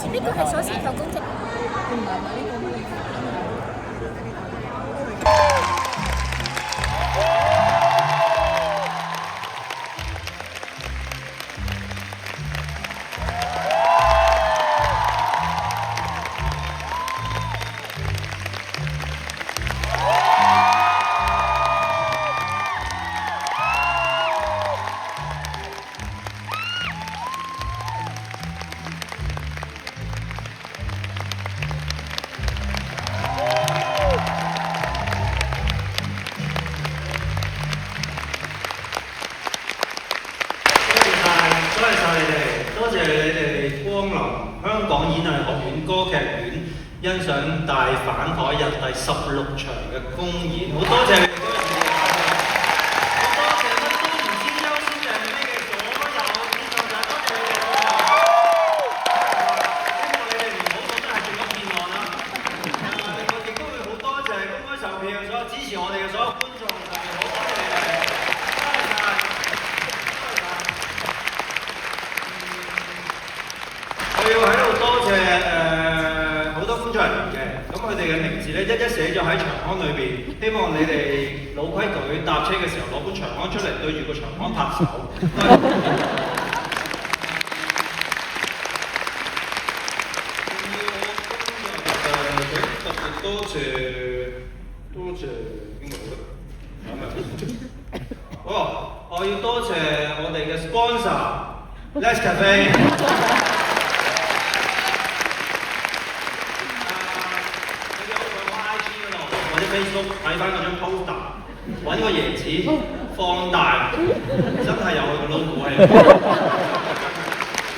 似呢個係鎖匙扣工程。欣賞大反台日第16場嘅公演，好多謝你哋嗰陣時嘅好多謝乜都唔知優先定係咩嘅所有觀眾仔，多謝你哋所有。希望你哋唔好覺得係做緊騙案啦。我亦都會好多謝公開售票所有支持我哋嘅所有觀眾，特別好多謝你哋，多謝晒，多謝晒。我要喺度多謝工作人員嘅，咁佢哋嘅名字咧一一寫咗喺長刊裏邊，希望你哋老規矩搭車嘅時候攞本長刊出嚟對住個長刊拍手。特別多謝邊個咧？我要多謝我哋嘅 sponsor Les Cafe。Facebook 睇翻嗰張 poster， 揾個椰子放大，真係有佢個 logo 喺度。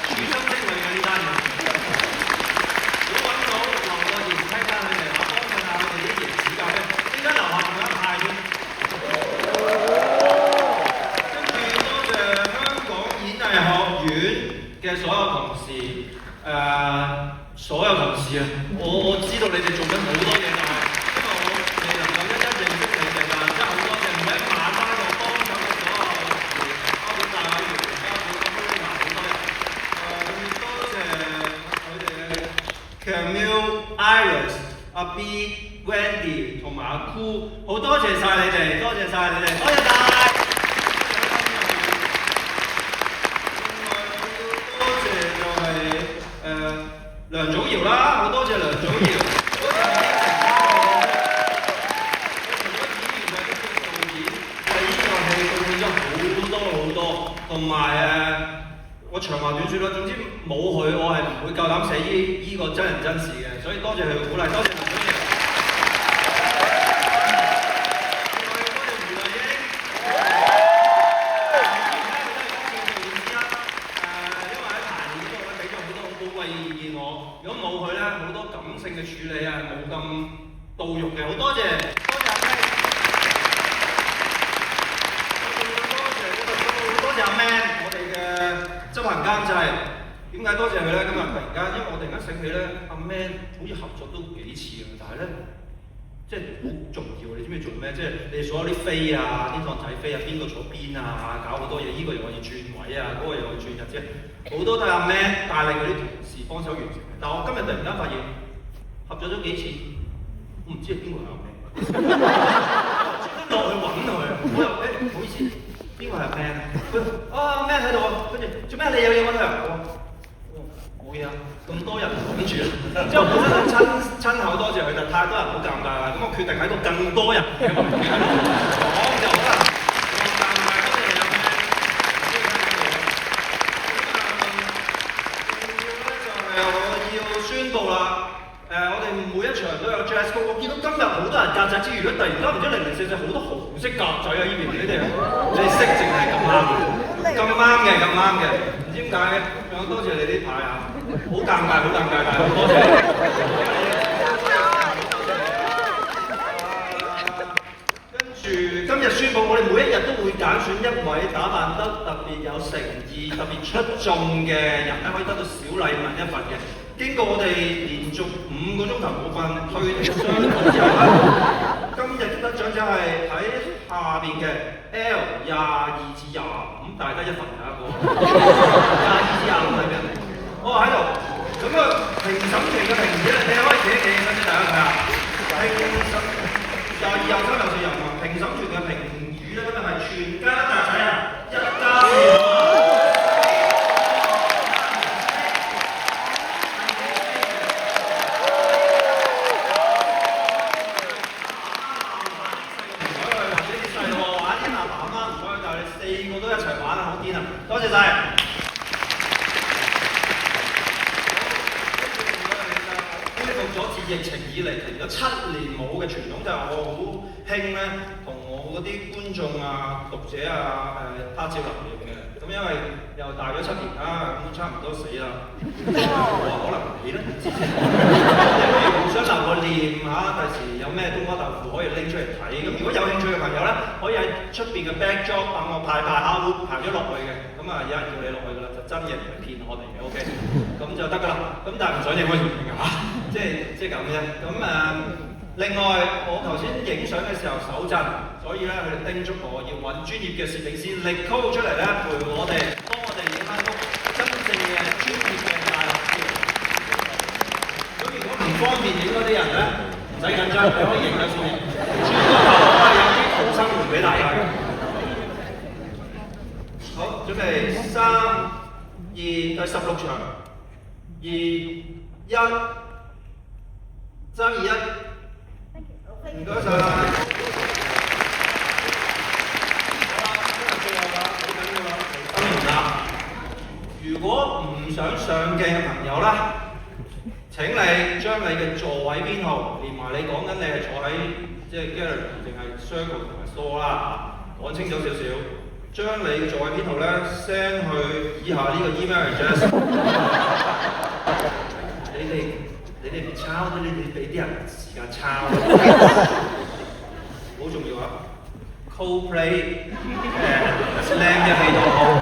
處心積慮嘅呢單嘢。如果揾到留個椰子雞單佢哋，我幫襯下佢哋啲椰子咖啡，呢間樓下仲有一派添。跟住多謝香港演藝學院嘅所有同事，所有同事啊，我知道你哋做緊好多嘢，但係。Iris、阿 B、Wendy 同埋阿 Cool， 好多謝晒你哋，多謝晒你哋，多謝晒。另外我要多謝就係梁祖堯啦，好多謝梁祖堯，多謝你除咗演員就係呢個導演，為呢個戲貢獻咗好多，同埋我長話短説啦，總之冇佢，我係唔會夠膽寫依個真人真事嘅，所以多謝佢嘅鼓勵，多謝梁祖堯。另外多謝胡麗英，因為喺排練嗰度咧俾咗好多好寶貴嘅意見我，如果冇佢咧，好多感性嘅處理啊，冇咁到肉嘅，好多謝。多謝阿 Man， 我哋嘅執行監製，點解多謝佢咧？今日突然間，因為我突然間醒起咧，阿 Man 好似合作都幾次嘅，但係咧，即係好重要。你知唔知做咩？即係你所有啲飛啊，啲檔仔飛啊，邊個坐邊啊，搞好多嘢。呢個又可以轉位啊，嗰個又可以轉日啫，好多都係阿 Man 帶領嗰啲同事幫手完成嘅。但係我今日突然間發現，合作咗幾次，我唔知係邊個係阿 Man， 落去揾佢，我又唔好意思。邊個係 Man 啊？佢Man 喺度啊，跟住做咩？你有嘢揾佢啊？冇嘢啊，咁多人諗住，即係我本身想親口多謝佢，但太多人好尷尬啦，咁我決定喺度更多人嘅講就好啦，尷尬多謝你啊 Man。仲要咧就係我要宣佈啦。我哋每一場都有 jazz 曲，我見到今日好多人曱甴之餘咧，突然間唔知零零四四好多紅色鴿仔啊！呢邊你哋識淨係咁啱嘅，咁啱嘅，唔知點解嘅。多謝你啲牌啊，好尷尬，好尷尬，但係好多謝。跟住今日宣佈，我哋每一日都會揀選一位打扮得特別有誠意、特別出眾嘅人咧，可以得到小禮物一份嘅。經過我哋連續5個鐘頭冇瞓推定商討之後咧，今日嘅得獎就係喺下邊嘅 L 22至25，大家一份有一個。22至25係咩？我喺度，咁啊。評審團嘅評語咧，你可以企一企俾大家睇下。評審又二又三又四又五，評審團嘅評語咧，咁就係全家一齊啊，一家4口。4個都一齊玩啊，好癲啊！多謝晒。恢復咗自疫情以嚟停咗7年冇嘅傳統，就係我好興咧，同我嗰啲觀眾啊、讀者啊拍照留念嘅。咁因為又大咗7年啦，咁差唔多死啦。我話可能你咧，之前你不如互相留個念嚇，第時有咩冬瓜豆腐可以拎出嚟睇。咁如果有興趣嘅朋友咧，可以喺出邊嘅 backdrop 等我排下會排咗落去嘅。咁啊，有人叫你落去㗎啦，就真嘅唔係騙我哋嘅 ，OK。咁就得㗎啦。咁但係唔想影開條片㗎嚇，即係咁啫。咁另外我頭先影相嘅時候手震，所以咧佢哋叮囑我要揾專業嘅攝影師力 call 出嚟咧，陪我哋幫我哋影翻幅真正嘅專業嘅大合照。咁如果唔方便影嗰啲人咧，唔使緊張，你可以影咗先。轉個頭我係有啲好生活俾大家嘅。好，準備3、2，第16場，2、1，3、2、1。唔該晒。好啦，最後啦，好緊要啦，當然啦。如果唔想上鏡嘅朋友咧，請你將你嘅座位編號連埋你講緊你係坐喺即係 gallery 定係 circle 同埋 store 啦，講清楚少少。將你嘅座位編號咧 send 去以下呢個 email address。你哋唔抄都你哋俾啲人時間抄，好重要啊 ！Coldplay slam1係.com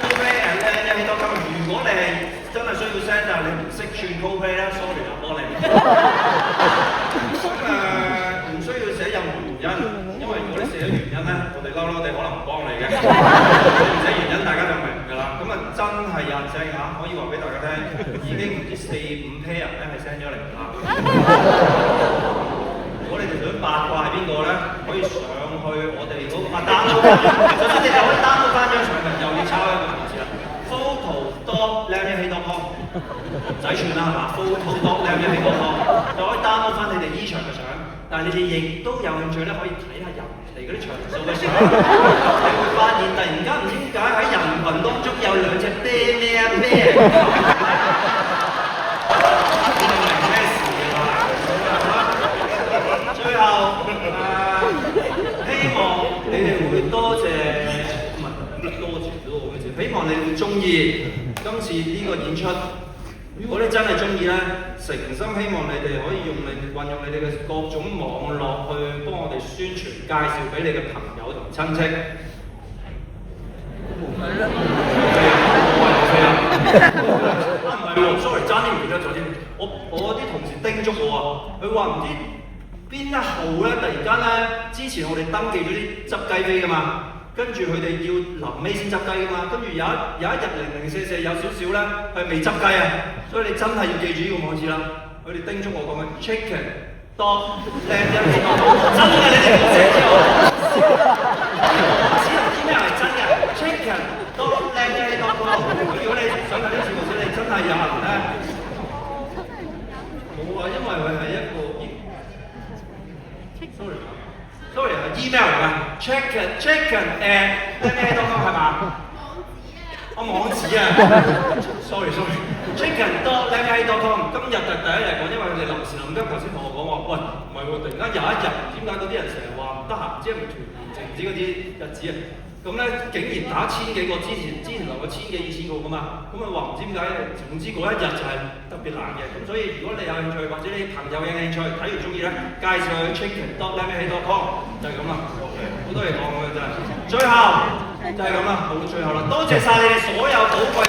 Coldplay slam1係.com 如果你係真係需要 send， 但係你唔識串 Coldplay 咧 ，sorry 啊，幫你。咁唔需要寫任何原因，因為如果你寫咗原因咧，我哋嬲地可能唔幫你嘅。唔寫原因大家就明㗎啦。咁啊真係有人 send 㗎，可以話俾大家聽，已經唔知4、5 pair 人咧係 send 咗嚟㗎啦。如果你哋想八卦係邊個咧，可以上去我哋嗰個download 翻張，首先你就可以 download 翻張相嘅，又要抄一個文字啦。photo.slam1係.com 唔使串啦係嘛 ？photo.slam1係.com 就可以 download 翻你哋呢場嘅相，但係你哋亦都有興趣咧，可以睇下人哋嗰啲場數嘅相，你會發現突然間唔知點解喺人群當中有2隻啤咩，你明咩事㗎嘛？最後希望你哋會多謝，唔係多謝都好嘅，希望你會中意今次呢個演出。如果你真係中意咧，誠心希望你哋可以運用你哋嘅各種網絡去幫我哋宣傳，介紹俾你嘅朋友同親戚。係啦。唔係喎 ，sorry， 爭啲唔記得咗添。我啲同事叮囑我啊，佢話唔知邊一號咧，突然間咧，之前我哋登記咗啲執雞飛㗎嘛。跟住佢哋要臨尾先執雞㗎嘛，跟住有一日0044有少少咧係未執雞啊，所以你真係要記住呢個網址啦。佢哋叮囑我講嘅 chicken.slam1係.com 真嘅，你哋唔好寫錯。只能啲咩係真嘅 chicken.slam1係.com 如果你想睇啲節目先，你真係有人咧冇啊，因為佢係一個sorry 係 email 嚟㗎 chicken@slam1係.com 係嘛？我網址啊，sorry chicken.slam1係.com 今日就第一日講，因為佢哋臨時臨急頭先同我講話，喂唔係喎，突然間有一日點解嗰啲人成日話唔得閒，唔知係咪團年靜止嗰啲日子啊？咁咧竟然打1000幾個，之前留過1000幾2000個㗎嘛，咁啊話唔知點解，總之嗰一日就係特別難嘅。咁所以如果你有興趣，或者你朋友有興趣，睇完中意咧，介紹去 chicken.slam1係.com 就係咁啦。好多嘢講㗎真係。最後就係咁啦，到最後啦，多謝晒你哋所有寶貴。